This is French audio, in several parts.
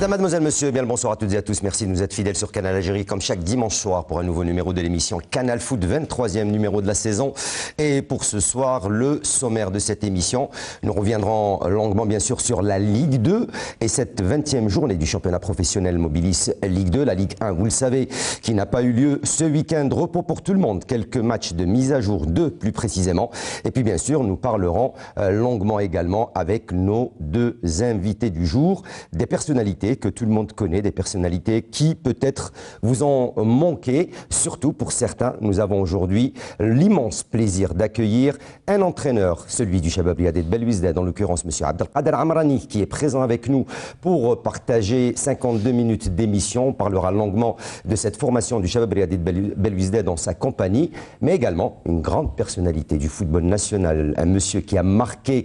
Madame, mademoiselle, monsieur, bien le bonsoir à toutes et à tous. Merci de nous être fidèles sur Canal Algérie comme chaque dimanche soir pour un nouveau numéro de l'émission Canal Foot, 23e numéro de la saison. Et pour ce soir, le sommaire de cette émission, nous reviendrons longuement bien sûr sur la Ligue 2 et cette 20e journée du championnat professionnel Mobilis Ligue 2. La Ligue 1, vous le savez, qui n'a pas eu lieu ce week-end. Repos pour tout le monde. Quelques matchs de mise à jour, 2 plus précisément. Et puis bien sûr, nous parlerons longuement également avec nos deux invités du jour, des personnalités que tout le monde connaît, des personnalités qui peut-être vous ont manqué. Surtout pour certains, nous avons aujourd'hui l'immense plaisir d'accueillir un entraîneur, celui du Chabab Riadé de Belwizdad, en l'occurrence M. Abdelkader Amrani, qui est présent avec nous pour partager 52 minutes d'émission. On parlera longuement de cette formation du Chabab Riadé de Belwizdad dans sa compagnie, mais également une grande personnalité du football national, un monsieur qui a marqué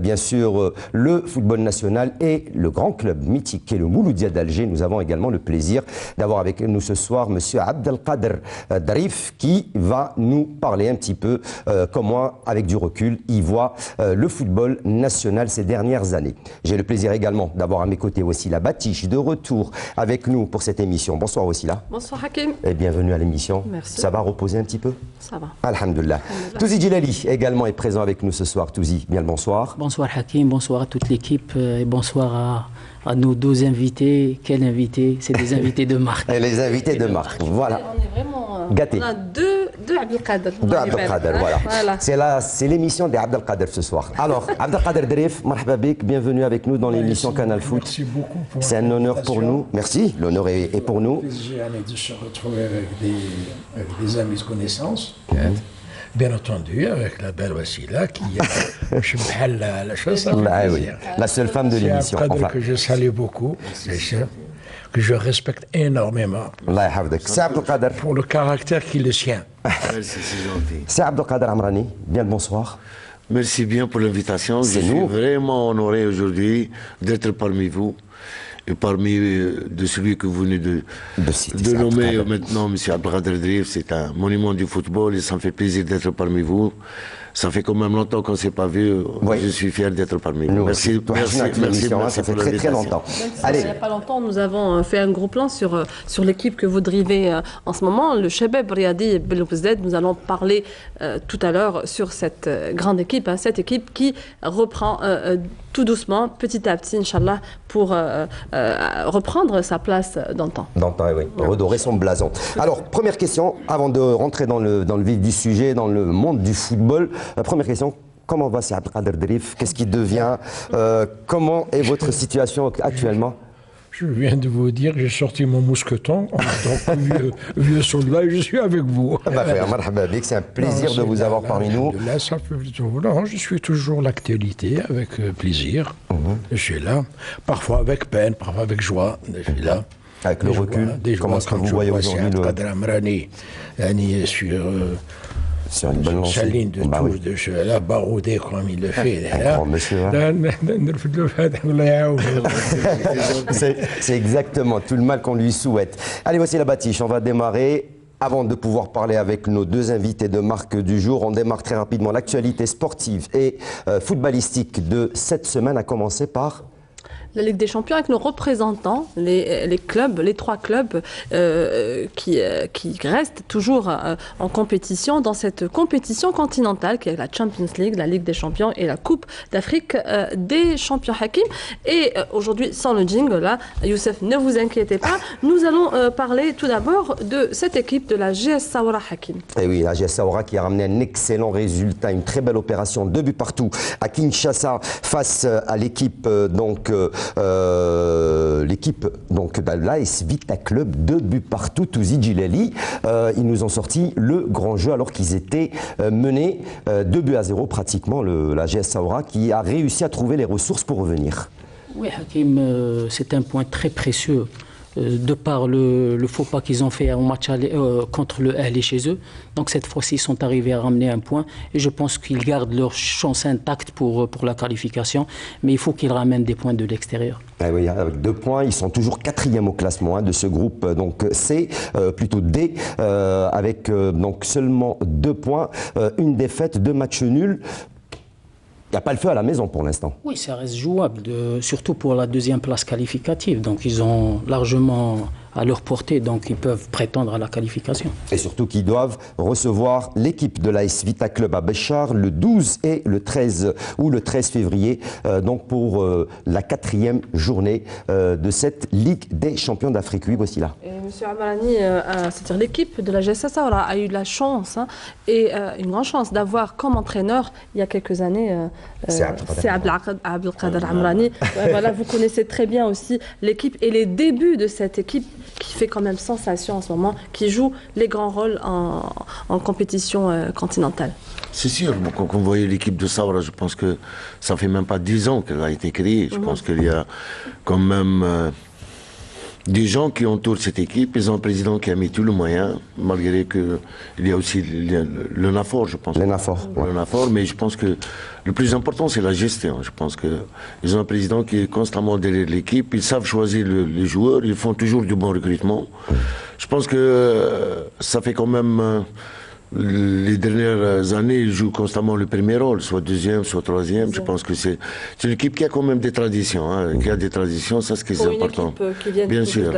bien sûr le football national et le grand club mythique qui est le Mouloudia d'Alger. Nous avons également le plaisir d'avoir avec nous ce soir M. Abdelkader Darif qui va nous parler un petit peu comment, avec du recul, il voit le football national ces dernières années. J'ai le plaisir également d'avoir à mes côtés Wassila Batiche de retour avec nous pour cette émission. Bonsoir Wassila. Bonsoir Hakim. Et bienvenue à l'émission. Merci. Ça va reposer un petit peu? Ça va. Alhamdulillah. Touzi Djilali également est présent avec nous ce soir. Touzi, bien le bonsoir. Bonsoir Hakim, bonsoir à toute l'équipe et bonsoir à nos deux invités. Quel invité? C'est des invités de marque. Et les invités de marque, voilà. On est vraiment gâtés. On a deux Abdelkader. De Abdelkader, voilà. C'est l'émission d'Abdelkader ce soir. Alors, Abdelkader Darif, marhaba bik, bienvenue avec nous dans l'émission Canal Foot. Merci beaucoup. C'est un honneur pour nous. Merci, l'honneur est pour nous. J'ai de se retrouver avec des amis de connaissance. Bien entendu, avec la belle Wassila qui est la chose. Oui. La seule femme de l'émission. C'est un cadre que je salue beaucoup, que je respecte énormément. Allah yahfadek. C'est Abdelkader. Pour le caractère qui est le sien. Merci, c'est gentil. C'est Abdelkader Amrani. Bien le bonsoir. Merci bien pour l'invitation. Je suis vraiment honoré aujourd'hui d'être parmi vous. Et parmi de celui que vous venez de nommer maintenant, M. Abdelkader Darif, c'est un monument du football et ça me fait plaisir d'être parmi vous. Ça fait quand même longtemps qu'on ne s'est pas vu. Oui. Je suis fier d'être parmi vous. Merci. Merci. Ça fait très longtemps. Allez. Il n'y a pas longtemps, nous avons fait un gros plan sur l'équipe que vous drivez en ce moment, le Chabab Riadé Belwizdad. Nous allons parler tout à l'heure sur cette grande équipe, cette équipe qui reprend tout doucement, petit à petit, Inch'Allah, pour reprendre sa place d'antan. D'antan, oui. Redorer son blason. Alors, première question, avant de rentrer dans le vif du sujet, dans le monde du football. Première question, comment va c'est Abdelkader Darif? Qu'est-ce qu'il devient? Comment est votre situation actuellement? Je viens de vous dire que j'ai sorti mon mousqueton, donc vieux soldat, et je suis avec vous. C'est un plaisir de vous avoir parmi nous. Là, je suis toujours l'actualité, avec plaisir. Je suis là, parfois avec peine, parfois avec joie. Je suis là. Avec le recul, comment est-ce que vous voyez aujourd'hui le... Abdelkader Amrani, sur une bonne lancée. Sa ligne de touche, de la baroudée comme il le fait. C'est exactement tout le mal qu'on lui souhaite. Allez, voici la Batiche, on va démarrer. Avant de pouvoir parler avec nos deux invités de marque du jour, on démarre très rapidement l'actualité sportive et footballistique de cette semaine, à commencer par... La Ligue des Champions avec nos représentants, les clubs, les trois clubs qui restent toujours en compétition dans cette compétition continentale qui est la Champions League, la Ligue des Champions et la Coupe d'Afrique des Champions Hakim. Et aujourd'hui, sans le jingle, là, Youssef, ne vous inquiétez pas, nous allons parler tout d'abord de cette équipe de la GS Saoura Hakim. Et oui, la GS Saoura qui a ramené un excellent résultat, une très belle opération, 2 buts partout à Kinshasa face à l'équipe l'équipe de l'AS Vita Club, 2 buts partout, Touzi Djilali. Ils nous ont sorti le grand jeu alors qu'ils étaient menés 2-0 pratiquement, la GS Saoura qui a réussi à trouver les ressources pour revenir. Oui, Hakim, c'est un point très précieux. De par le faux pas qu'ils ont fait au match contre le Ahly chez eux. Donc cette fois-ci, ils sont arrivés à ramener un point. Et je pense qu'ils gardent leur chance intacte pour la qualification. Mais il faut qu'ils ramènent des points de l'extérieur. Ah oui, avec 2 points, ils sont toujours 4e au classement de ce groupe. Donc C, plutôt D, avec donc seulement 2 points. Une défaite, 2 matchs nuls. n'y a pas le feu à la maison pour l'instant. Oui, ça reste jouable, surtout pour la deuxième place qualificative. Donc ils ont largement à leur portée, donc ils peuvent prétendre à la qualification. Et surtout qu'ils doivent recevoir l'équipe de l'AS Vita Club à Béchar le 12 et le 13 février, donc pour la 4e journée de cette Ligue des champions d'Afrique. Oui, voici là. Monsieur Amrani, c'est-à-dire l'équipe de la GS Saoura a eu la chance, et une grande chance d'avoir comme entraîneur, il y a quelques années, c'est Abdelkader Amrani. Voilà, vous connaissez très bien aussi l'équipe et les débuts de cette équipe qui fait quand même sensation en ce moment, qui joue les grands rôles en compétition continentale. C'est sûr, quand on voyait l'équipe de Saoura, je pense que ça fait même pas 10 ans qu'elle a été créée. Je pense qu'il y a quand même des gens qui entourent cette équipe. Ils ont un président qui a mis tous les moyens, malgré qu'il y a aussi le NAFOR, je pense. Le NAFOR, ouais. Le NAFOR, mais je pense que le plus important, c'est la gestion. Je pense qu'ils ont un président qui est constamment derrière l'équipe. Ils savent choisir les joueurs. Ils font toujours du bon recrutement. Je pense que ça fait quand même... les dernières années, ils jouent constamment le premier rôle, soit deuxième, soit troisième. Je pense que c'est une équipe qui a quand même des traditions. Qui a des traditions, ça c'est important. Bien sûr.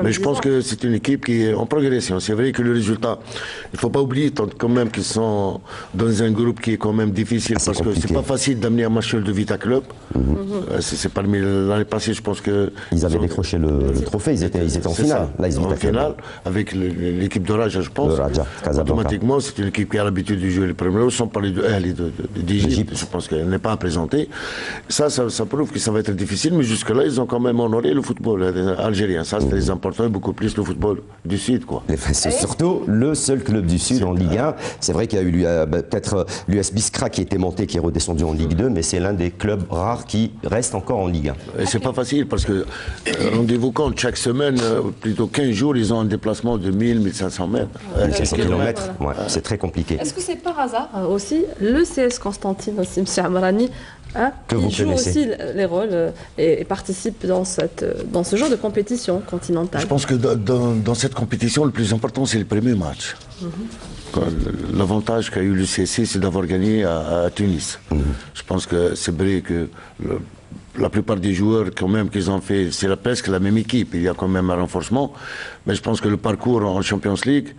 Mais je pense que c'est une équipe qui est en progression. C'est vrai que le résultat, il ne faut pas oublier quand même qu'ils sont dans un groupe qui est quand même difficile, parce que c'est pas facile d'amener un match de Vita Club. C'est parmi l'année passée, je pense que ils avaient décroché le trophée. Ils étaient en finale. Là, ils ont en finale avec l'équipe de Raja, je pense. De Raja, automatiquement. C'est une équipe qui a l'habitude de jouer les premiers rôles, sans parler d'Égypte. Je pense qu'elle n'est pas à présenter. Ça prouve que ça va être difficile, mais jusque-là, ils ont quand même honoré le football algérien. Ça, c'est très important, et beaucoup plus le football du Sud, quoi. C'est surtout le seul club du Sud en Ligue 1. C'est vrai qu'il y a eu peut-être l'US Biskra qui était monté, qui est redescendu en Ligue 2, mais c'est l'un des clubs rares qui reste encore en Ligue 1. Et c'est pas facile, parce que, rendez-vous compte, chaque semaine, plutôt 15 jours, ils ont un déplacement de 1000-1500 mètres. 1500 km. Ouais. C'est très compliqué. Est-ce que c'est par hasard aussi le CS Constantine, aussi, M. Amrani, qui joue aussi les rôles et participe dans ce genre de compétition continentale? Je pense que dans cette compétition, le plus important, c'est le premier match. L'avantage qu'a eu le CSC, c'est d'avoir gagné à Tunis. Je pense que c'est vrai que la plupart des joueurs, quand même, qu'ils ont fait, c'est presque la même équipe. Il y a quand même un renforcement. Mais je pense que le parcours en Champions League,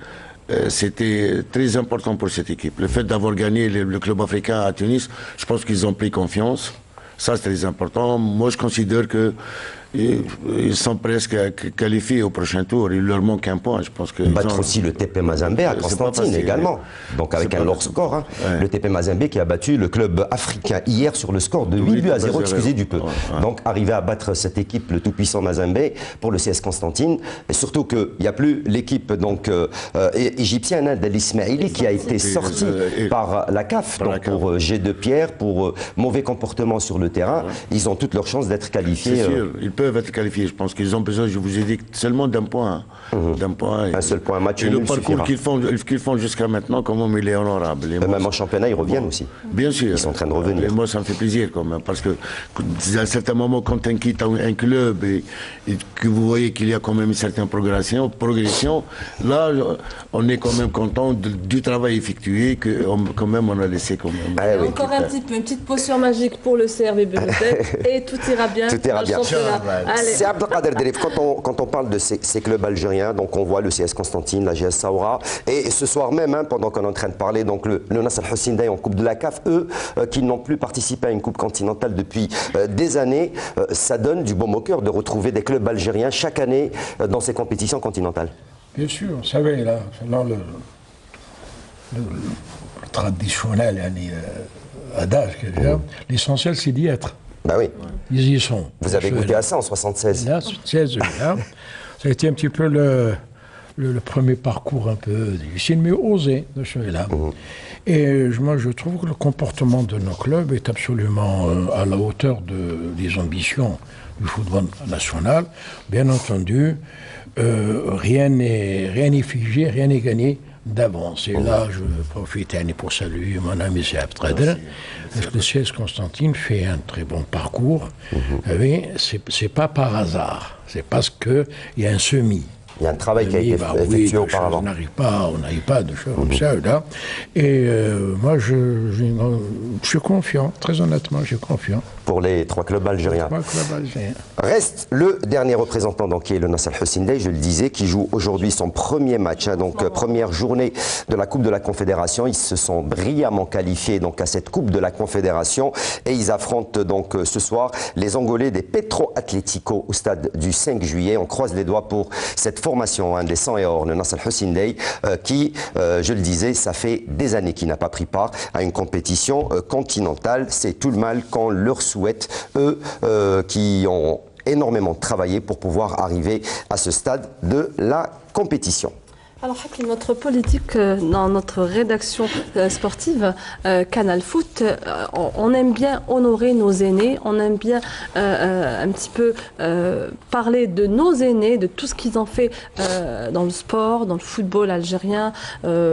c'était très important pour cette équipe. Le fait d'avoir gagné le club africain à Tunis, je pense qu'ils ont pris confiance. Ça, c'est très important. Moi, je considère qu'ils sont presque qualifiés au prochain tour. Il leur manque un point. Je pense que battre aussi le TP Mazembe à Constantine également. Donc avec un lourd score. Hein. Ouais. Le TP Mazembe qui a battu le club africain hier sur le score de 8-0, excusez du peu. Ouais. Donc arriver à battre cette équipe, le tout-puissant Mazembe, pour le CS Constantine. Et surtout qu'il n'y a plus l'équipe égyptienne d'El Ismaili qui a été sortie par la CAF. Donc pour jet de pierre, pour mauvais comportement sur le terrain, ils ont toutes leurs chances d'être qualifiés. C'est sûr, ils peuvent être qualifiés. Je pense qu'ils ont besoin, je vous ai dit, seulement d'un point. D'un point. Un seul point, un match et nul le parcours qu'ils font jusqu'à maintenant, quand même, il est honorable. Et même en championnat, ils reviennent aussi. Bien sûr. Ils sont en train de revenir. Et moi, ça me fait plaisir quand même, parce que à un certain moment, quand on quitte un club et que vous voyez qu'il y a quand même une certaine progression, là, on est quand même content du travail effectué, que quand même on a laissé quand même. Ah, oui. Encore une petite potion magique pour le CRB et tout ira bien. Tout ira bien. C'est Abdelkader Derif. Quand on parle de ces clubs algériens, donc on voit le CS Constantine, la GS Saoura, et ce soir même, pendant qu'on est en train de parler, donc le Nasr Hussein Day en Coupe de la CAF, eux qui n'ont plus participé à une Coupe continentale depuis des années, ça donne du baume au cœur de retrouver des clubs algériens chaque année dans ces compétitions continentales. Bien sûr, vous savez, là le traditionnel adage, l'essentiel c'est d'y être. Ben oui. Ils y sont. Vous avez goûté à ça en 76. Là, 76, là. Ça a été un petit peu le premier parcours un peu difficile, mais osé de celui-là. Et moi, je trouve que le comportement de nos clubs est absolument à la hauteur des ambitions du football national. Bien entendu, rien n'est figé, rien n'est gagné d'avance. Et là, je profite pour saluer mon ami Seab Trader, parce que le CS Constantine fait un très bon parcours. C'est pas par hasard, c'est parce qu'il y a un semis. Il y a un travail qui a été effectué auparavant. On n'arrive pas de choses comme ça, là. Et moi, je suis confiant, très honnêtement, je suis confiant. Pour les 3 clubs algériens. Reste le dernier représentant, donc, qui est le Nasser Al-Hussein, je le disais, qui joue aujourd'hui son premier match, hein, donc première journée de la Coupe de la Confédération. Ils se sont brillamment qualifiés donc, à cette Coupe de la Confédération et ils affrontent donc ce soir les Angolais des Petro Atlético au stade du 5 juillet. On croise les doigts pour cette formation hein, des 100 et or, le Nasser Al-Hussein qui, je le disais, ça fait des années qu'il n'a pas pris part à une compétition continentale. C'est tout le mal qu'on leur souhaite, eux qui ont énormément travaillé pour pouvoir arriver à ce stade de la compétition. Alors, Hakim, notre politique dans notre rédaction sportive, Canal Foot, on aime bien honorer nos aînés, on aime bien un petit peu parler de nos aînés, de tout ce qu'ils ont fait dans le sport, dans le football algérien.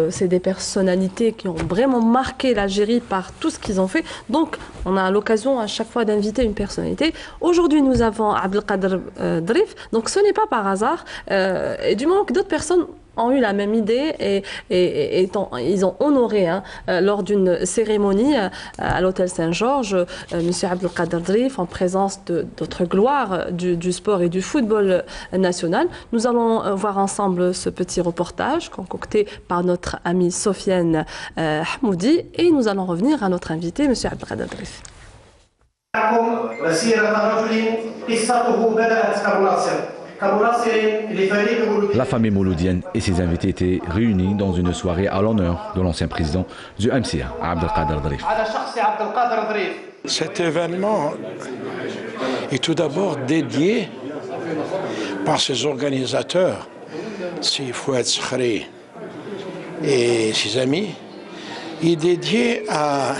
C'est des personnalités qui ont vraiment marqué l'Algérie par tout ce qu'ils ont fait. Donc, on a l'occasion à chaque fois d'inviter une personnalité. Aujourd'hui, nous avons Abdelkader Drif. Donc, ce n'est pas par hasard. Et du moment que d'autres personnes ont eu la même idée et ils ont honoré lors d'une cérémonie à l'hôtel Saint-Georges M. Abdelkader Drif en présence d'autres gloires du sport et du football national. Nous allons voir ensemble ce petit reportage concocté par notre amie Sofiane Hamoudi et nous allons revenir à notre invité M. Abdelkader Drif. La famille mouloudienne et ses invités étaient réunis dans une soirée à l'honneur de l'ancien président du MCA, Abdelkader Drif. Cet événement est tout d'abord dédié par ses organisateurs, si Fouad Skhri et ses amis, est dédié à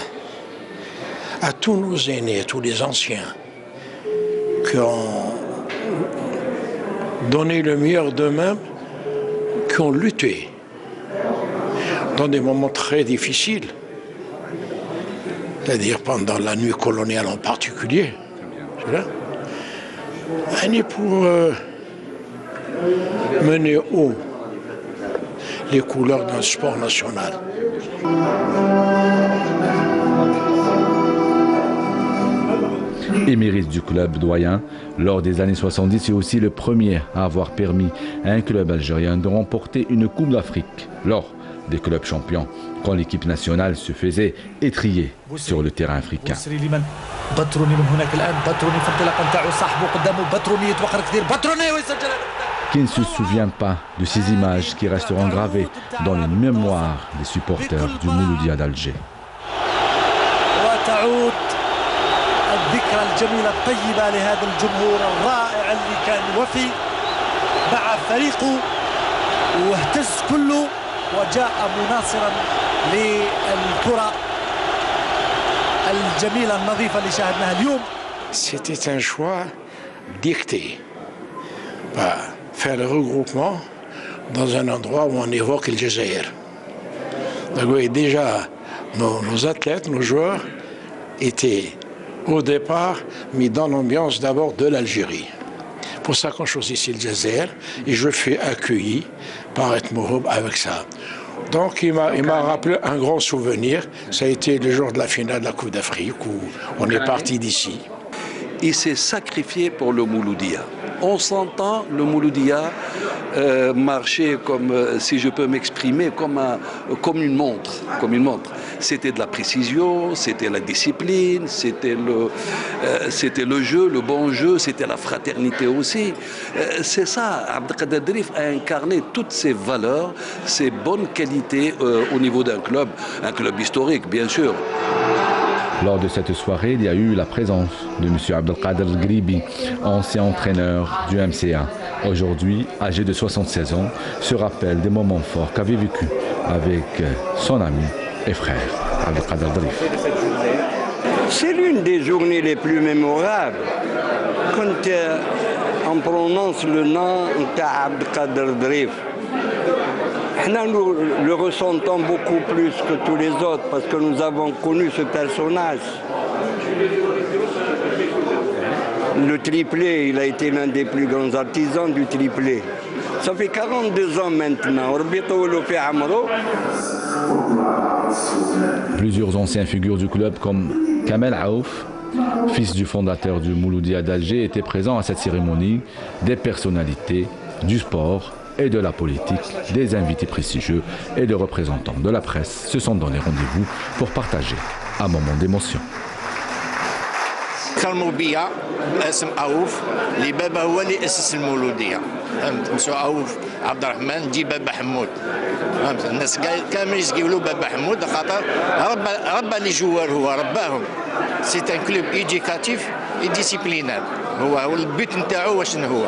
tous nos aînés, à tous les anciens qui ont donné le meilleur d'eux-mêmes, qui ont lutté dans des moments très difficiles, c'est-à-dire pendant la nuit coloniale en particulier, pour mener haut les couleurs d'un sport national. Émérite du club doyen, lors des années 70, c'est aussi le premier à avoir permis à un club algérien de remporter une Coupe d'Afrique lors des clubs champions, quand l'équipe nationale se faisait étrier sur le terrain africain. Qui ne se souvient pas de ces images qui resteront gravées dans les mémoires des supporters du Mouloudia d'Alger. الذكرى الجميلة الطيبة لهذا الجمهور الرائع اللي كان وفي مع فريقه واهتز كله وجاء مناصرا للكرة الجميلة النظيفة اللي شاهدناها اليوم. C'était un choix dicté par faire le regroupement dans un endroit où on évoque le Jazaïr. Donc déjà, nos athlètes, nos joueurs étaient au départ mis dans l'ambiance d'abord de l'Algérie. Pour ça qu'on choisit ici le Jazaïr et je fus accueilli par Et Mouhoub avec ça. Donc il m'a rappelé un grand souvenir, ça a été le jour de la finale de la Coupe d'Afrique où on est parti d'ici. Il s'est sacrifié pour le Mouloudia. On s'entend, le Mouloudia marchait comme, si je peux m'exprimer, comme une montre. C'était de la précision, c'était la discipline, c'était le jeu, le bon jeu, c'était la fraternité aussi. C'est ça, Abdelkader Drif a incarné toutes ces valeurs, ces bonnes qualités au niveau d'un club historique, bien sûr. Lors de cette soirée, il y a eu la présence de M. Abdelkader Gribi, ancien entraîneur du MCA. Aujourd'hui, âgé de 76 ans, se rappelle des moments forts qu'avait vécu avec son ami et frère, Abdelkader Drif. C'est l'une des journées les plus mémorables. Quand on prononce le nom d'Abdelkader Drif, nous le ressentons beaucoup plus que tous les autres parce que nous avons connu ce personnage. Le triplé, il a été l'un des plus grands artisans du triplé. Ça fait 42 ans maintenant. Plusieurs anciens figures du club comme Kamel Aouf, fils du fondateur du Mouloudia d'Alger, étaient présents à cette cérémonie. Des personnalités du sport et de la politique, des invités prestigieux et des représentants de la presse se sont donné rendez-vous pour partager un moment d'émotion. كرموا بيا اسم اوف اللي بابا هو اللي اسس المولوديه فهمت مسيو اوف عبد الرحمن جي بابا حمود فهمت الناس كامل يقولوا بابا حمود خاطر ربى لي جوار هو رباهم سي ان كلوب ايديكاتيف اي ديسيبلينار هو البيت نتاعو واش هو.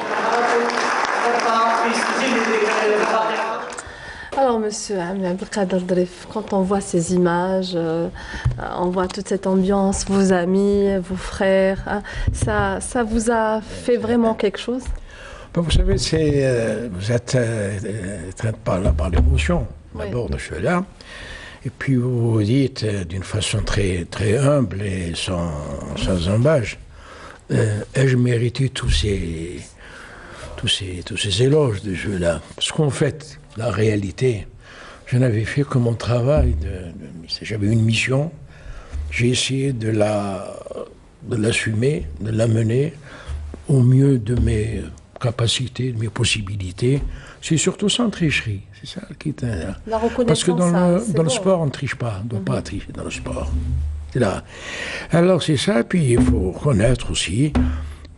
Alors, monsieur Abdelkader Drif, quand on voit ces images, on voit toute cette ambiance, vos amis, vos frères, hein, ça vous a fait vraiment quelque chose? Vous savez, vous êtes traité par l'émotion, d'abord, de cela. Et puis vous vous dites d'une façon très, très humble et sans embâche, ai-je mérité tous ces éloges de jeu-là? Parce qu'en fait, la réalité, je n'avais fait que mon travail. J'avais une mission. J'ai essayé de l'assumer, de la mener au mieux de mes capacités, de mes possibilités. C'est surtout sans tricherie. C'est ça qui est la reconnaissance. Parce que dans le sport, on ne triche pas. On ne doit pas tricher dans le sport. C'est là. Alors c'est ça. Puis il faut reconnaître aussi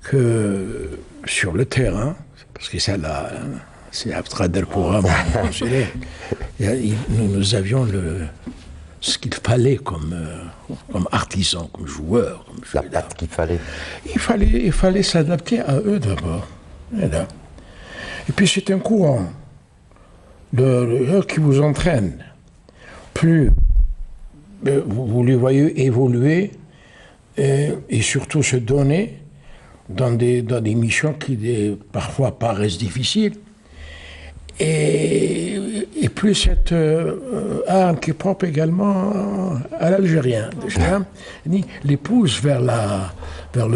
que sur le terrain, parce que ça là. C'est Abdelkader pour nous avions ce qu'il fallait comme artisan, comme joueur. La patte qu'il fallait. Il fallait s'adapter à eux d'abord. Et puis c'est un courant qui vous entraîne. Plus vous les voyez évoluer et surtout se donner dans des missions qui parfois paraissent difficiles. Et plus cette arme qui est propre également à l'Algérien. Les pousse vers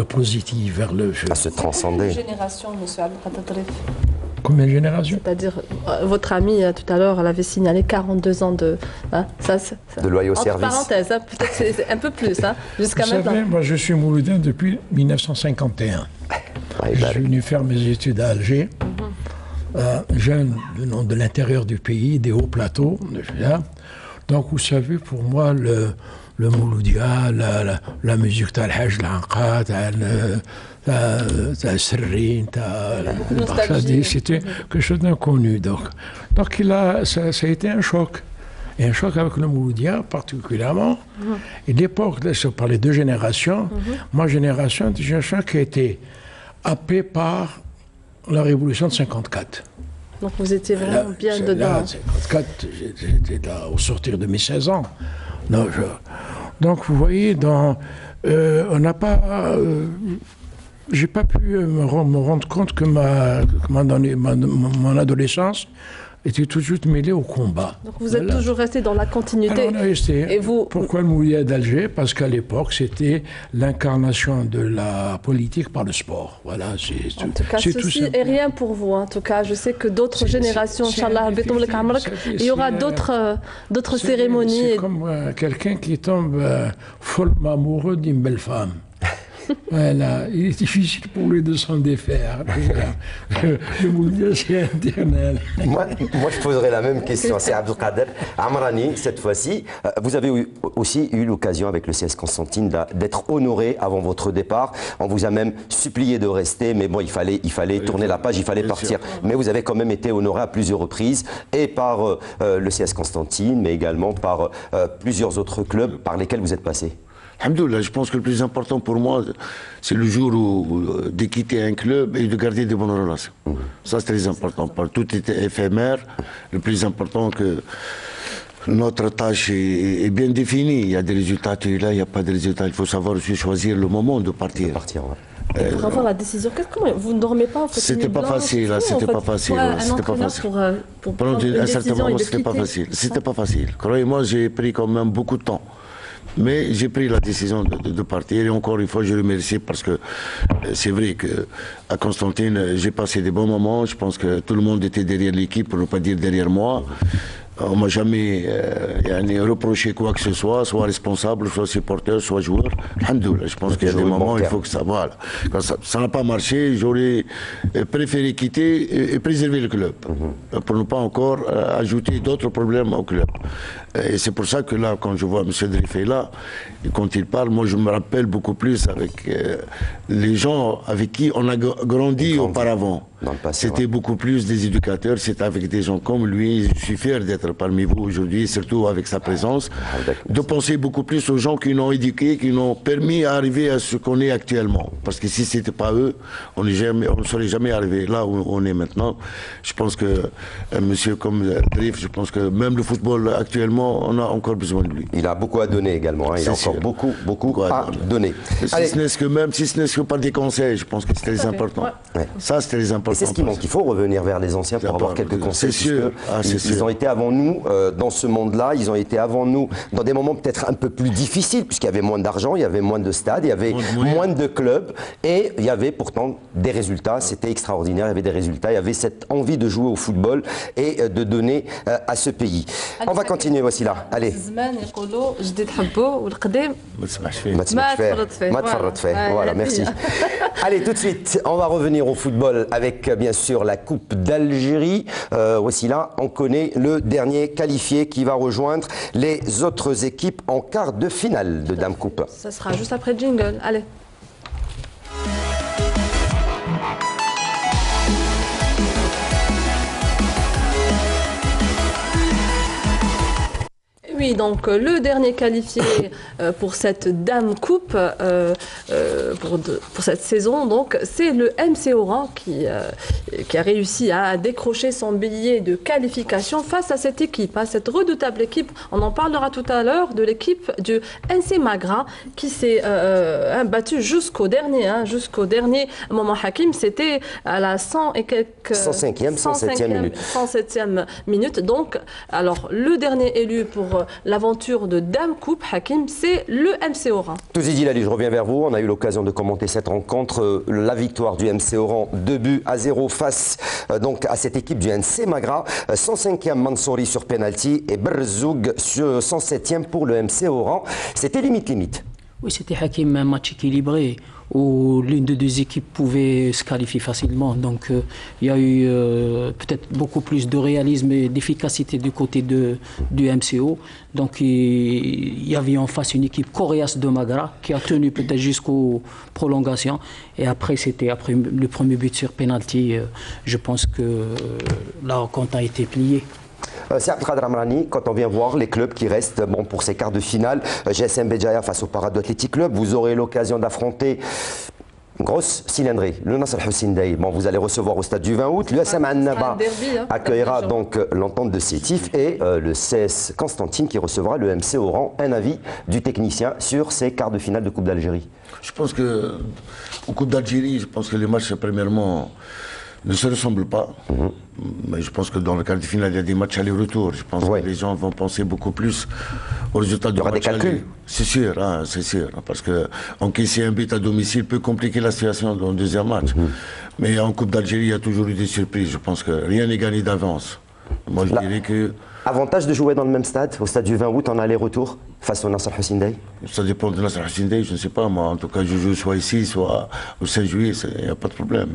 le positif, vers le jeu. À se transcender. Combien de générations, monsieur Abdelkader Drif? Combien de générations? C'est-à-dire, votre amie, tout à l'heure, elle avait signalé 42 ans de... Hein, de loyaux services. Entre parenthèses, hein, peut-être c'est un peu plus, hein, jusqu'à maintenant. Vous savez, moi je suis mouloudien depuis 1951. Je suis venu faire mes études à Alger. Jeune de l'intérieur du pays, des hauts plateaux. Donc, vous savez, pour moi, le Mouloudia, la musique Tal-Hajj, l'Anqa, Serrin, c'était quelque chose d'inconnu. Donc ça a été un choc. Et un choc avec le Mouloudia particulièrement. Et l'époque, par les deux générations, ma génération, c'est un choc qui a été happé par la révolution de 54. Donc vous étiez vraiment bien dedans. Là, 54, j'étais là au sortir de mes 16 ans. Donc vous voyez, on n'a pas... j'ai pas pu me rendre compte que mon adolescence était tout de suite mêlée au combat. Donc vous êtes toujours resté dans la continuité. Alors on a resté. Et vous... Pourquoi le Mouloudia d'Alger? Parce qu'à l'époque, c'était l'incarnation de la politique par le sport. Voilà, en tout cas, ceci est rien pour vous. En tout cas, je sais que d'autres générations, Inch'Allah, il y aura d'autres cérémonies. C'est comme quelqu'un qui tombe follement amoureux d'une belle femme. Voilà, il est difficile pour lui de s'en défaire. Le Mouloudia, c'est éternel. Moi, je poserai la même question. C'est Abdelkader Amrani, cette fois-ci. Vous avez aussi eu l'occasion avec le CS Constantine d'être honoré avant votre départ. On vous a même supplié de rester, mais bon, il fallait tourner la page, il fallait partir. Mais vous avez quand même été honoré à plusieurs reprises, et par le CS Constantine, mais également par plusieurs autres clubs par lesquels vous êtes passé. Alhamdoulilah, je pense que le plus important pour moi, c'est le jour de quitter un club et de garder de bonnes relations. Ça, c'est très important. Tout est éphémère. Le plus important, que notre tâche est bien définie. Il y a des résultats, tu es là, il n'y a pas de résultats. Il faut savoir aussi choisir le moment de partir. Pour avoir la décision, vous ne dormez pas? C'était pas facile, c'était pas facile. C'était pas facile. Pendant un certain moment, c'était pas facile. C'était pas facile. Croyez-moi, j'ai pris quand même beaucoup de temps. Mais j'ai pris la décision de partir et encore une fois je remercie parce que c'est vrai qu'à Constantine j'ai passé des bons moments, je pense que tout le monde était derrière l'équipe pour ne pas dire derrière moi. On m'a jamais reproché quoi que ce soit responsable, soit supporter, soit joueur. Alhamdoulilah, je pense qu'il y a des moments où il faut que ça voilà. Quand ça n'a pas marché, j'aurais préféré quitter et préserver le club pour ne pas encore ajouter d'autres problèmes au club. Et c'est pour ça que là, quand je vois M. Dreyfus là, et quand il parle, moi je me rappelle beaucoup plus avec les gens avec qui on a grandi auparavant. C'était beaucoup plus des éducateurs, c'était avec des gens comme lui. Je suis fier d'être parmi vous aujourd'hui, surtout avec sa présence, de penser beaucoup plus aux gens qui nous ont éduqués, qui nous ont permis d'arriver à ce qu'on est actuellement. Parce que si ce n'était pas eux, on ne serait jamais arrivé là où on est maintenant. Je pense que monsieur comme Dreyfus, je pense que même le football actuellement, on a encore besoin de lui. Il a beaucoup à donner également, hein. Il a encore beaucoup à donner. Si ce n'est que par des conseils, je pense que c'est très important. Ouais. Ça, c'est très important. Et c'est ce qui manque. Il faut revenir vers les anciens pour avoir quelques conseils. C'est sûr. Ils ont été avant nous dans ce monde-là. Ils ont été avant nous dans des moments peut-être un peu plus difficiles, puisqu'il y avait moins d'argent, il y avait moins de stades, il y avait moins de clubs. Et il y avait pourtant des résultats. C'était extraordinaire. Il y avait des résultats. Il y avait cette envie de jouer au football et de donner à ce pays. On va continuer, voici là. Allez. Voilà, merci. Allez, tout de suite, on va revenir au football avec bien sûr la Coupe d'Algérie. Voici là, on connaît le dernier qualifié qui va rejoindre les autres équipes en quart de finale de Dame Coupe. Ça sera juste après le jingle. Allez. Oui, donc le dernier qualifié pour cette Dame Coupe pour cette saison, donc c'est le MC Oran qui a réussi à décrocher son billet de qualification face à cette équipe, à cette redoutable équipe. On en parlera tout à l'heure de l'équipe du NC Magra qui s'est battue jusqu'au dernier moment. Hakim, c'était à la 107e minute. Donc, alors le dernier élu pour l'aventure de Dame Coupe, Hakim, c'est le MC Oran. Touzidi Lali, je reviens vers vous. On a eu l'occasion de commenter cette rencontre. La victoire du MC Oran, 2-0 face donc à cette équipe du NC Magra. 105e Mansouri sur penalty et Berzoug sur 107e pour le MC Oran. C'était limite. Oui, c'était Hakim, un match équilibré où l'une des deux équipes pouvait se qualifier facilement. Donc il y a eu peut-être beaucoup plus de réalisme et d'efficacité du côté du MCO. Donc il y avait en face une équipe coriace de Magra qui a tenu peut-être jusqu'aux prolongations. Et après, après le premier but sur penalty, je pense que la rencontre a été pliée. C'est Abdelkader Amrani, quand on vient voir les clubs qui restent pour ces quarts de finale, GSM Béjaïa face au Parado Athletic Club, vous aurez l'occasion d'affronter une grosse cylindrée, le Nasr Hussein Day. Bon, vous allez recevoir au stade du 20 août. L'USM Annaba accueillera donc l'entente de Sétif et le CS Constantine qui recevra le MC Oran. Un avis du technicien sur ces quarts de finale de Coupe d'Algérie. Je pense qu'au Coupe d'Algérie, je pense que les matchs, premièrement, ne se ressemblent pas. Mais je pense que dans le quart de finale, il y a des matchs aller-retour. Je pense que les gens vont penser beaucoup plus au résultat du match. Il y aura des calculs. C'est sûr, parce que encaisser un but à domicile peut compliquer la situation dans le deuxième match. Mais en Coupe d'Algérie, il y a toujours eu des surprises. Je pense que rien n'est gagné d'avance. Moi, je dirais que... Avantage de jouer dans le même stade, au stade du 20 août, en aller-retour, face au Nasr Hussein Day? Ça dépend de Nasr Hussein Day, je ne sais pas. Moi, en tout cas, je joue soit ici, soit au 5 juillet, il n'y a pas de problème.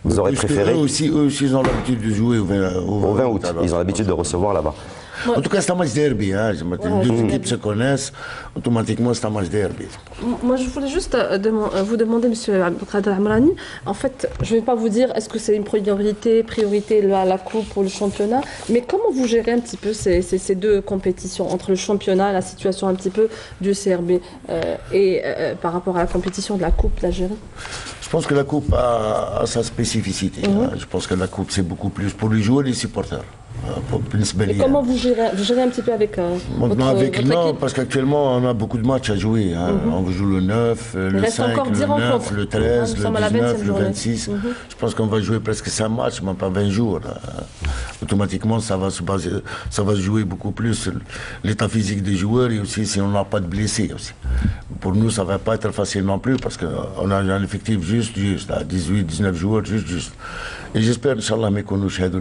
Vous aurez préféré... Eux aussi, ils ont l'habitude de jouer au 20 août. Alors, ils ont l'habitude de recevoir là-bas. En tout cas, c'est un match derby. Les deux équipes se connaissent. Automatiquement, c'est un match derby. Moi, je voulais juste vous demander, M. Abdelkader Amrani, en fait, je ne vais pas vous dire est-ce que c'est une priorité la Coupe ou le championnat, mais comment vous gérez un petit peu ces deux compétitions, entre le championnat, la situation un petit peu du CRB et par rapport à la compétition de la Coupe d'Algérie? Je pense que la Coupe a sa spécificité. Je pense que la Coupe, c'est beaucoup plus pour les joueurs et les supporters. Et comment vous gérez un petit peu avec votre équipe? Parce qu'actuellement, on a beaucoup de matchs à jouer. Hein. On joue le 9, le 5, le 9, le 13, le 19, le 26. Je pense qu'on va jouer presque 5 matchs, même pas 20 jours. Automatiquement, ça va se jouer beaucoup plus. L'état physique des joueurs et aussi si on n'a pas de blessés. Aussi. Pour nous, ça ne va pas être facile non plus parce qu'on a un effectif juste, à 18, 19 joueurs, juste. Et j'espère, Inch'Allah, qu'on nous aide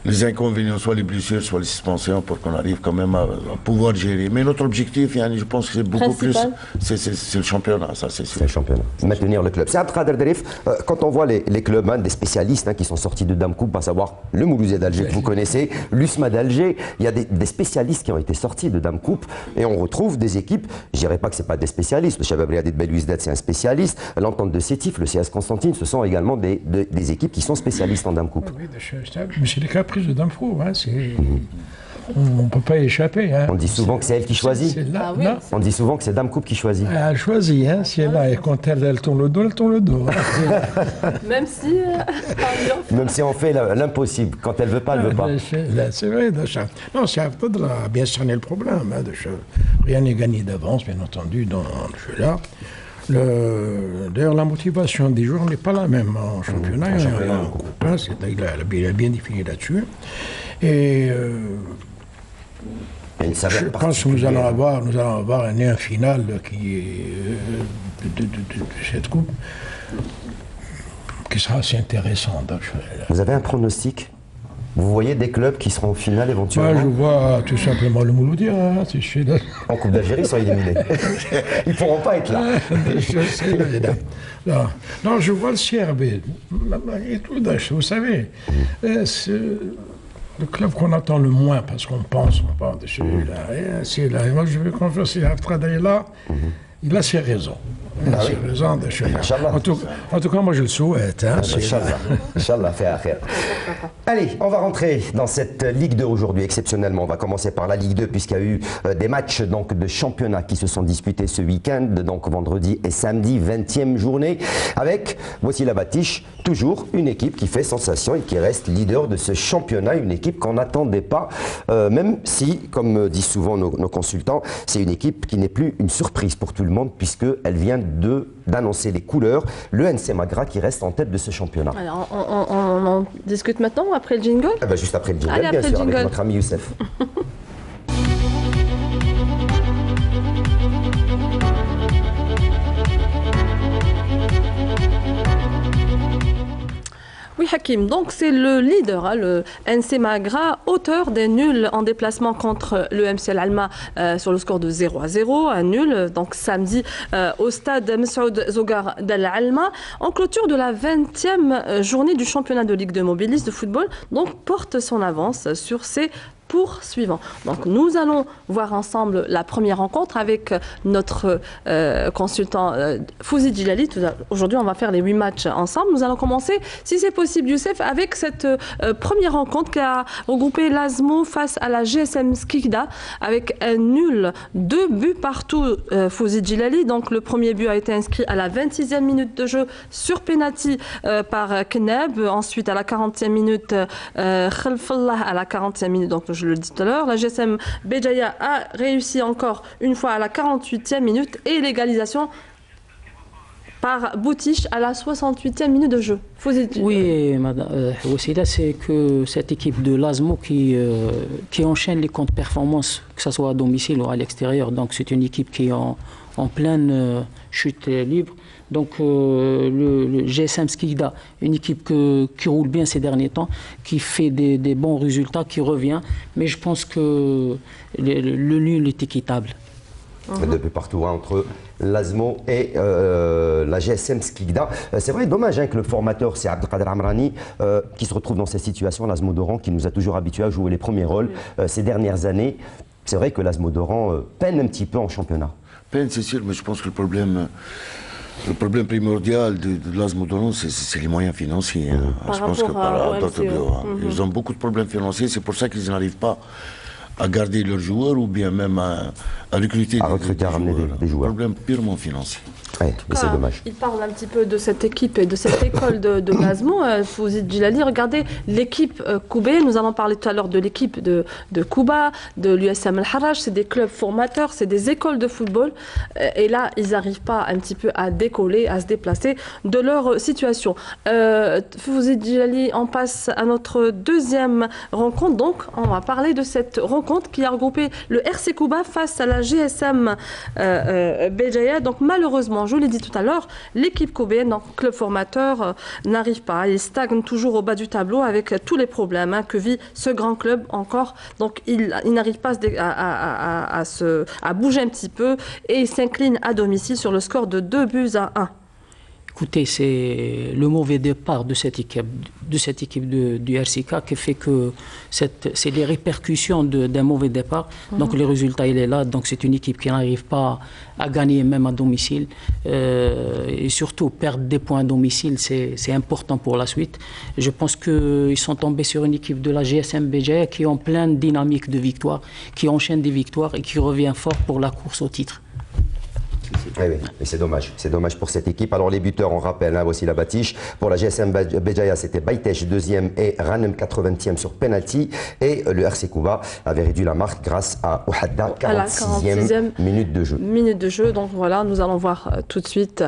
les inconvénients, soit les blessures, soit les suspensions, pour qu'on arrive quand même à pouvoir gérer. Mais notre objectif, je pense que c'est beaucoup plus, c'est le championnat, ça c'est sûr. C'est le championnat, maintenir le club. C'est Abdelkader Drif, quand on voit les clubs des spécialistes qui sont sortis de Dame Coupe, à savoir le Mouloudiyah d'Alger que vous connaissez, l'USMA d'Alger, il y a des spécialistes qui ont été sortis de Dame Coupe et on retrouve des équipes, je dirais pas que ce pas des spécialistes, le Shabab Riyadi de Belouizdad c'est un spécialiste, l'Entente de Sétif, le CS Constantine, ce sont également des équipes qui sont spécialistes en Dame Coupe. Oui, mais c'est les caprices de Dame Coupe, on ne peut pas y échapper. On dit souvent que c'est elle qui choisit. On dit souvent que c'est Dame Coupe qui choisit. Elle choisit, si elle est là, et quand elle tourne le dos, elle tourne le dos. Même si on fait l'impossible, quand elle ne veut pas, elle ne veut pas. C'est vrai, non, c'est Abdelkader a bien cerné le problème. Rien n'est gagné d'avance, bien entendu, dans ce jeu-là. D'ailleurs, la motivation des joueurs n'est pas la même en championnat. Il a bien défini là-dessus. Et je pense que nous allons avoir un final qui est de cette coupe qui sera assez intéressant. Vous avez un pronostic? Vous voyez des clubs qui seront en finale éventuellement? Je vois tout simplement le Mouloudiyah. En Coupe d'Algérie, ils sont éliminés. Ils ne pourront pas être là. Je sais. Non, je vois le CRB. Vous savez, c'est le club qu'on attend le moins parce qu'on pense de celui-là. C'est là. Et moi, je veux confiance à Abdelkader là. Il a ses raisons. En tout cas, moi je le souhaite. Inch'Allah, fait affaire. Allez, on va rentrer dans cette Ligue 2 aujourd'hui, exceptionnellement. On va commencer par la Ligue 2, puisqu'il y a eu des matchs de championnat qui se sont disputés ce week-end, donc vendredi et samedi, 20e journée, avec Wassila Batiche, toujours une équipe qui fait sensation et qui reste leader de ce championnat, une équipe qu'on n'attendait pas, même si, comme disent souvent nos consultants, c'est une équipe qui n'est plus une surprise pour tout le monde, puisqu'elle vient d'annoncer les couleurs, le NC Magra qui reste en tête de ce championnat. Alors, on en discute maintenant ou après le jingle? Juste après le jingle, bien sûr, avec notre ami Youssef. Oui, Hakim, donc c'est le leader, le NC Magra, auteur des nuls en déplacement contre le MCL Alma sur le score de 0-0, un nul, donc samedi au stade Messoud Zogar d'Al Alma, en clôture de la 20e journée du championnat de Ligue de Mobilis de football, donc porte son avance sur ses poursuivants. Donc nous allons voir ensemble la première rencontre avec notre consultant Fouzi Djilali. Aujourd'hui, on va faire les 8 matchs ensemble. Nous allons commencer, si c'est possible, Youssef, avec cette première rencontre qui a regroupé l'Azmo face à la GSM Skikda avec un nul, 2 buts partout, Fouzi Djilali. Donc le premier but a été inscrit à la 26e minute de jeu sur penalty par Kneb. Ensuite, à la 40e minute, Khalfallah à la 40e minute. Donc je le dis tout à l'heure, la GSM Béjaïa a réussi encore une fois à la 48e minute et l'égalisation par Boutiche à la 68e minute de jeu. Oui, madame Wassila, c'est que cette équipe de l'Azmo qui enchaîne les contre-performances, que ce soit à domicile ou à l'extérieur. Donc c'est une équipe qui est en pleine chute libre. Donc le GSM Skikda, une équipe qui roule bien ces derniers temps, qui fait des bons résultats, qui revient. Mais je pense que le nul est équitable. Depuis partout entre l'Azmo et la GSM Skikda. C'est vrai, dommage que le formateur, c'est Abdelkader Amrani, qui se retrouve dans cette situation, l'Azmo d'Oran, qui nous a toujours habitués à jouer les premiers rôles ces dernières années. C'est vrai que l'Azmo d'Oran peine un petit peu en championnat. Peine, c'est sûr, mais je pense que le problème primordial de l'Azmo d'Oran, c'est les moyens financiers. Je pense que ils ont beaucoup de problèmes financiers, c'est pour ça qu'ils n'arrivent pas à garder leurs joueurs ou bien même à recruter à ramener des joueurs. Problème purement financier. Ouais, mais c'est dommage. Il parle un petit peu de cette équipe et de cette école de Gazmou, Fouzi Djilali. Regardez l'équipe Koubé, nous avons parlé tout à l'heure de l'équipe de Kouba, de l'USM Al-Harraj, c'est des clubs formateurs, c'est des écoles de football. Et là, ils n'arrivent pas un petit peu à décoller, à se déplacer de leur situation. Fouzi Djilali, on passe à notre deuxième rencontre. Donc, on va parler de cette rencontre qui a regroupé le RC Kouba face à la GSM Béjaïa. Donc, malheureusement, je l'ai dit tout à l'heure, l'équipe koubéenne, donc club formateur, n'arrive pas. Il stagne toujours au bas du tableau avec tous les problèmes que vit ce grand club encore. Donc il n'arrive pas à bouger un petit peu et il s'incline à domicile sur le score de 2-1. Écoutez, c'est le mauvais départ de cette équipe du RCK qui fait que c'est les répercussions d'un mauvais départ. Donc le résultat, il est là. Donc c'est une équipe qui n'arrive pas à gagner même à domicile. Et surtout, perdre des points à domicile, c'est important pour la suite. Je pense qu'ils sont tombés sur une équipe de la GSM Béjaïa qui est en pleine dynamique de victoire, qui enchaîne des victoires et qui revient fort pour la course au titre. Oui, mais c'est dommage pour cette équipe. Alors les buteurs, on rappelle, voici la bâtiche. Pour la GSM Béjaïa, c'était Baïtech 2e et Ranem 80e sur penalty. Et le RC Kouba avait réduit la marque grâce à Ouhadda, 46e minute de jeu. Donc voilà, nous allons voir tout de suite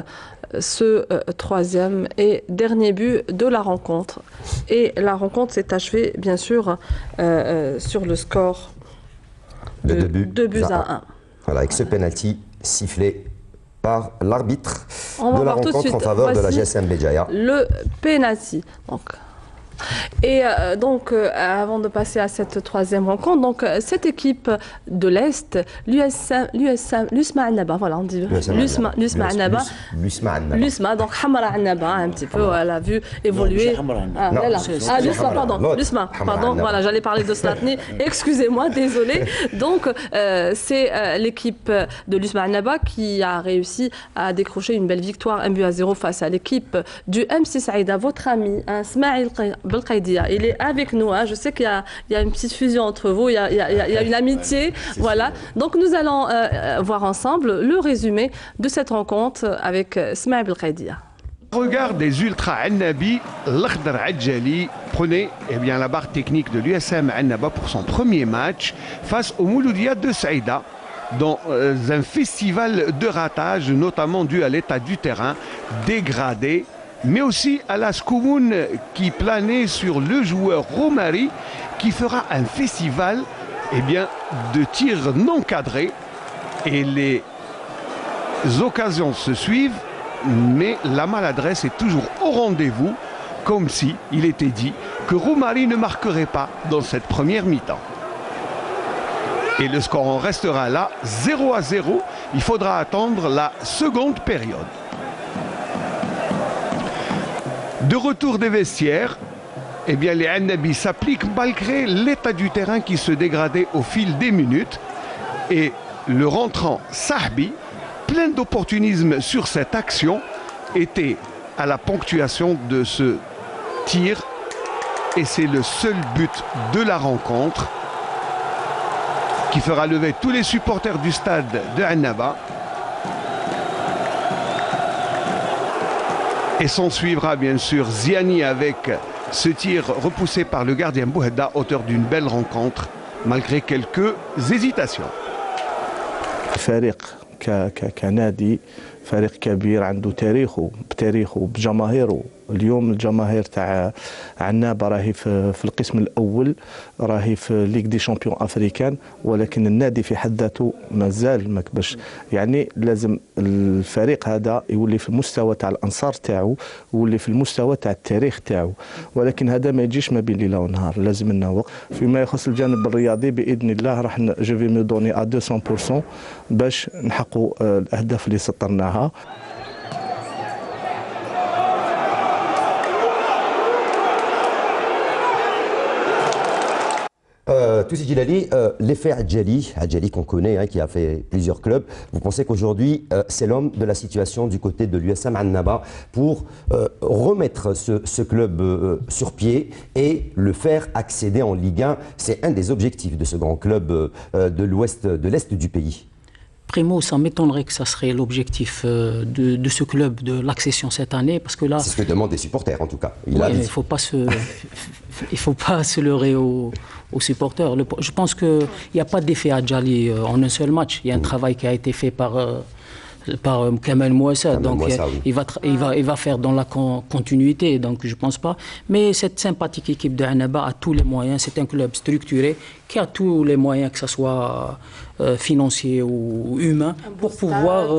ce troisième et dernier but de la rencontre. Et la rencontre s'est achevée, bien sûr, sur le score de 2-1. Voilà, avec ce penalty sifflé par l'arbitre de la rencontre en faveur de la GSM Béjaïa. Le penalty. Et donc, avant de passer à cette troisième rencontre, donc cette équipe de l'Est, l'USMA Annaba, voilà, on dit l'USMA Annaba. L'USMA, donc Hamra Annaba, un petit peu, elle a vu évoluer. L'USMA, pardon, voilà, j'allais parler de Slatni, excusez-moi, désolé. Donc, c'est l'équipe de l'USMA Annaba qui a réussi à décrocher une belle victoire, 1-0 face à l'équipe du MC Saïda, votre ami, Smaïl Belkhaïdia. Il est avec nous, je sais qu'il y a une petite fusion entre vous, il y a une amitié, voilà. Donc nous allons voir ensemble le résumé de cette rencontre avec Smaïl Belkhaïdia. Regard des Ultra Annabi, l'Akhdar Adjali prenait la barre technique de l'USM Annaba pour son premier match face au Mouloudia de Saïda dans un festival de ratage, notamment dû à l'état du terrain dégradé, mais aussi à la Skoumoun qui planait sur le joueur Romari qui fera un festival de tirs non cadrés. Et les occasions se suivent, mais la maladresse est toujours au rendez-vous, comme si il était dit que Romari ne marquerait pas dans cette première mi-temps. Et le score en restera là, 0-0. Il faudra attendre la seconde période. De retour des vestiaires, les Annabi s'appliquent malgré l'état du terrain qui se dégradait au fil des minutes. Et le rentrant Sahbi, plein d'opportunisme sur cette action, était à la ponctuation de ce tir. Et c'est le seul but de la rencontre qui fera lever tous les supporters du stade de Annaba. Et s'en suivra bien sûr Ziani avec ce tir repoussé par le gardien Bouhedda, auteur d'une belle rencontre, malgré quelques hésitations. كنادي فريق كبير عنده بتاريخه بجماهيره. اليوم الجماهير تاع عنابه راهي في القسم الاول، راهي في ليغ دي شامبيون افريكان، ولكن النادي في حد ذاته مازال ما كبرش. لازم الفريق هذا يولي في المستوى تاع الانصار تاعو، يولي في المستوى تاع التاريخ تاعو، ولكن هذا ما يجيش ما بين ليله ونهار، لازم لنا وقت. فيما يخص الجانب الرياضي باذن الله راح جو في مي دوني ا 200% باش نحققوا الاهداف اللي سطرناها. Toussi Djilali, l'effet Adjali qu'on connaît, qui a fait plusieurs clubs, vous pensez qu'aujourd'hui c'est l'homme de la situation du côté de l'USM Annaba pour remettre ce club sur pied et le faire accéder en Ligue 1? C'est un des objectifs de ce grand club de l'est du pays. Primo, ça m'étonnerait que ça serait l'objectif de ce club, de l'accession cette année, parce que là... C'est ce que demandent les supporters, en tout cas. Il ne faut pas se leurrer aux supporters. Je pense qu'il n'y a pas d'effet Adjali en un seul match. Il y a un travail qui a été fait par Kamel Mouassa, donc il va faire dans la continuité, donc je pense pas. Mais cette sympathique équipe de Annaba a tous les moyens, c'est un club structuré qui a tous les moyens, que ce soit financier ou humain, pour pouvoir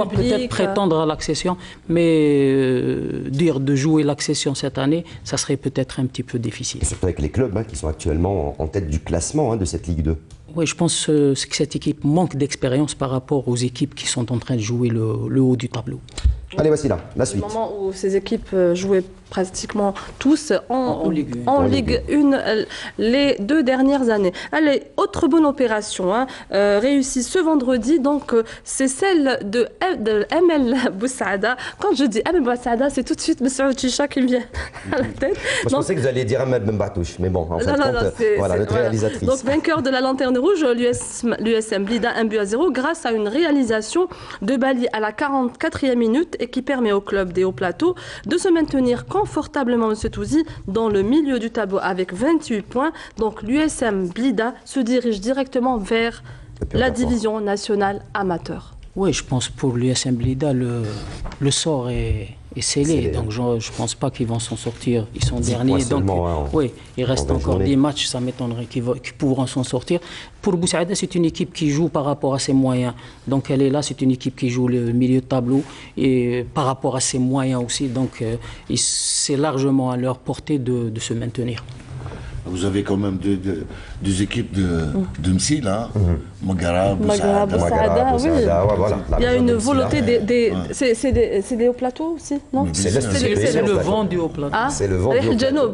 peut-être prétendre à l'accession, mais dire de jouer l'accession cette année, ça serait peut-être un petit peu difficile. Surtout avec les clubs qui sont actuellement en tête du classement de cette Ligue 2. Oui, je pense que cette équipe manque d'expérience par rapport aux équipes qui sont en train de jouer le haut du tableau. Allez, voici là, la suite. Au moment où ces équipes jouaient pratiquement tous en Ligue 1 les 2 dernières années. Allez, autre bonne opération réussie ce vendredi, donc c'est celle de Amel Boussaada. Quand je dis Amel Boussaada, c'est tout de suite M. Chicha qui me vient à la tête. Moi, je pensais que vous alliez dire Amel Bembatouche, mais bon, en fait, voilà, notre réalisatrice. Donc, vainqueur de la Lanterne Rouge, l'USM Blida 1-0 grâce à une réalisation de Bali à la 44e minute et qui permet au club des Hauts-Plateaux de se maintenir confortablement, M. Touzi, dans le milieu du tableau avec 28 points. Donc l'USM Blida se dirige directement vers la division nationale amateur. Oui, je pense pour l'USM Blida, le sort est scellé. Donc je ne pense pas qu'ils vont s'en sortir. Ils sont derniers. Donc, oui, il reste encore 10 matchs. Ça m'étonnerait qu'ils pourront s'en sortir. Pour Boussaada, c'est une équipe qui joue par rapport à ses moyens. Donc elle est là, c'est une équipe qui joue le milieu de tableau et par rapport à ses moyens aussi. Donc c'est largement à leur portée de se maintenir. Vous avez quand même deux équipes de Msi, là. Magara, Boussaada, oui. Voilà, il y a une volonté c'est des hauts plateaux aussi, non? C'est le vent du haut plateau. C'est le vent du haut plateau.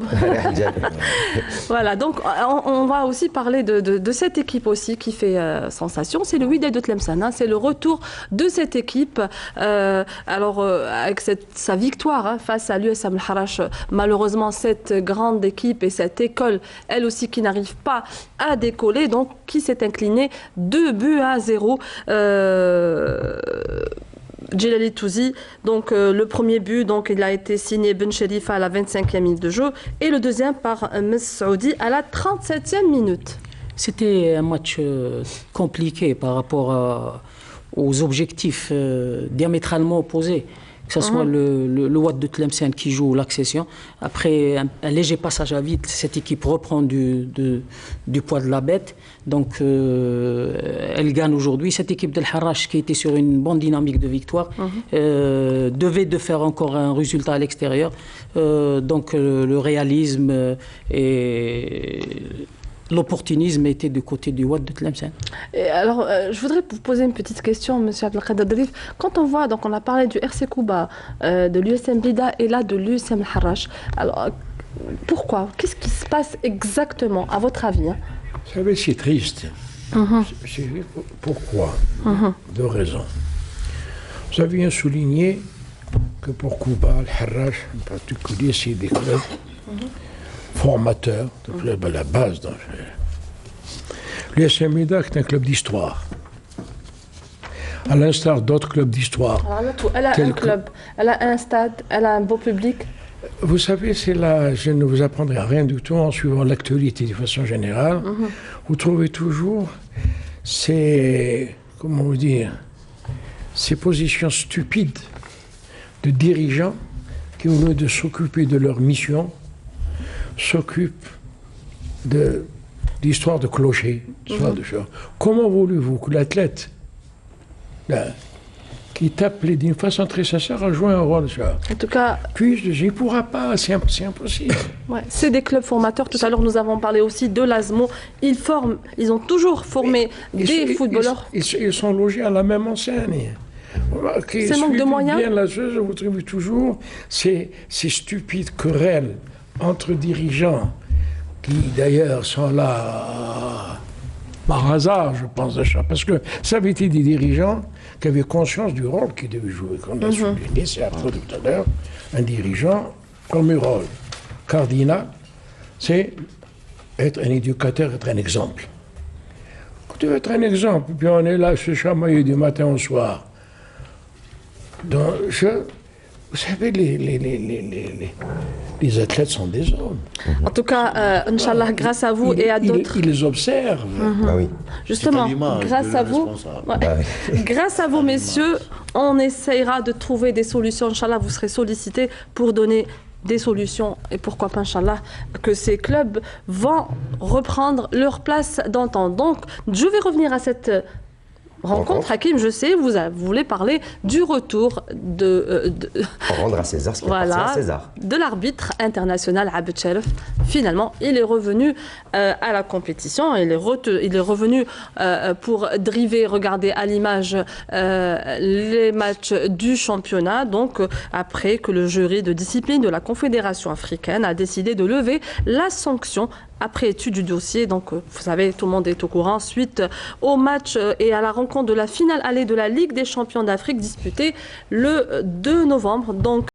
Voilà, donc on va aussi parler de cette équipe aussi qui fait sensation. C'est le Wydad de Tlemcen. C'est le retour de cette équipe. Alors, avec sa victoire face à l'USM Al Harash, malheureusement, cette grande équipe et cette école, elle aussi, qui n'arrive pas à décoller, donc qui s'est inclinée 2-0. Djelali Touzi, donc le premier but, donc il a été signé Ben Cherifa à la 25e minute de jeu et le deuxième par Messoudi à la 37e minute. C'était un match compliqué par rapport aux objectifs diamétralement opposés. Que ce soit le Wad de Tlemcen qui joue l'accession. Après un léger passage à vide, cette équipe reprend du poids de la bête. Donc elle gagne aujourd'hui. Cette équipe d'Al Harash qui était sur une bonne dynamique de victoire devait de faire encore un résultat à l'extérieur. Donc le réalisme et l'opportunisme était du côté du Wad de Tlemcen. Alors, je voudrais vous poser une petite question, M. Abdelkader Drif. Quand on voit, donc on a parlé du RC Kouba, de l'USM Blida et là de l'USM Harash. Alors, pourquoi? Qu'est-ce qui se passe exactement, à votre avis? Vous savez, c'est triste. Pourquoi? Deux raisons. Vous avez bien souligné que pour Kouba, le Harash en particulier, c'est des clubs formateur, de club à la base. L'USM Blida est un club d'histoire. À l'instar d'autres clubs d'histoire. Elle a un club, elle a un stade, elle a un beau public. Vous savez, c'est là, je ne vous apprendrai rien du tout en suivant l'actualité de façon générale. Vous trouvez toujours ces, comment vous dire, ces positions stupides de dirigeants qui, au lieu de s'occuper de leur mission, s'occupe de l'histoire de clocher. Comment voulez-vous que l'athlète qui tape d'une façon très sincère a joué un rôle? En tout cas, il ne pourra pas, c'est impossible. Ouais, c'est des clubs formateurs. Tout à l'heure, nous avons parlé aussi de l'ASMO. Ils ont toujours formé des footballeurs. Ils sont logés à la même enseigne. C'est manque de moyens. Bien la chose, vous trouvez toujours ces stupides querelles entre dirigeants, qui d'ailleurs sont là par hasard, je pense, parce que ça avait été des dirigeants qui avaient conscience du rôle qu'ils devaient jouer. Comme l'a souligné, c'est après tout à l'heure, un dirigeant comme un rôle cardinal, c'est être un éducateur, être un exemple. Tu veux être un exemple, puis on est là, se chamailler du matin au soir. Donc, vous savez, les athlètes sont des hommes. En tout cas, Inch'Allah, grâce à vous et à d'autres. Ils observent. Ah oui. Justement, grâce à vous, grâce à vous, messieurs, on essayera de trouver des solutions. Inch'Allah, vous serez sollicités pour donner des solutions et pourquoi pas, Inch'Allah, que ces clubs vont reprendre leur place d'antan. Donc, je vais revenir à cette rencontre. Hakim, je sais, vous voulez parler du retour rendre à César ce qui appartient à César. De l'arbitre international Abed Sherif. Finalement, il est revenu à la compétition. Il est revenu pour driver, regarder à l'image les matchs du championnat. Donc, après que le jury de discipline de la Confédération africaine a décidé de lever la sanction après étude du dossier. Donc, vous savez, tout le monde est au courant. Suite au match et à la rencontre de la finale allée de la Ligue des champions d'Afrique disputée le 2 novembre. Donc,